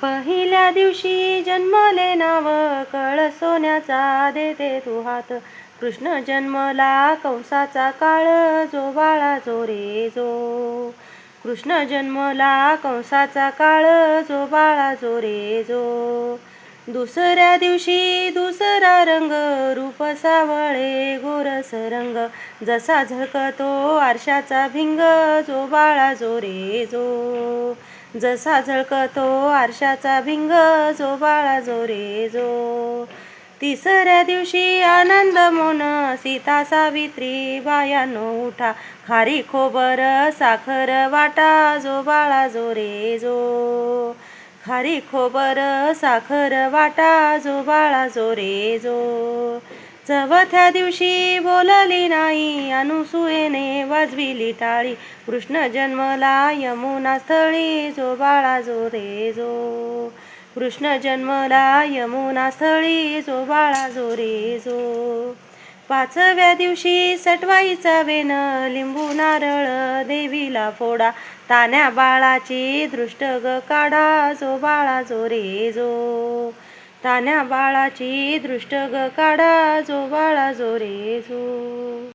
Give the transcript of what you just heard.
पहिल्या दिवशी जन्मले नाव कळ सोन्याचा देते तू हात. कृष्ण जन्मला कंसाचा काळ जो बाळा जो रे जो. कृष्ण जन्मला कंसाचा काळ जो बाळा जो रे जो. दुसऱ्या दिवशी दुसरा रंग रूप सावळे गोरस रंग. जसा झळकतो आरशाचा भिंग जो बाळा जो रे जो. जसा झळकतो आरशाचा भिंग जो बाळा जो रे जो. तिसऱ्या दिवशी आनंद मोन सीता सावित्री बायानो उठा. खारी खोबर साखर वाटा जो बाळा जो रे जो. खारी खोबर साखर वाटा जो बाळा जो रे जो. चौथ्या दिवशी बोलली नाही अनुसूयेने वाजविली टाळी. कृष्ण जन्मला यमुना स्थळी जो बाळा जो रे जो. कृष्ण जन्मला यमुना स्थळी जो बाळा जो रे जो. पाचव्या दिवशी सटवाईचा वेन लिंबू नारळ देवीला फोडा. तान्या बाळाची दृष्ट ग काढा जो बाळा जो रे जो. तान्या बाळाची दृष्ट ग काढा जो बाळा जो रे जो.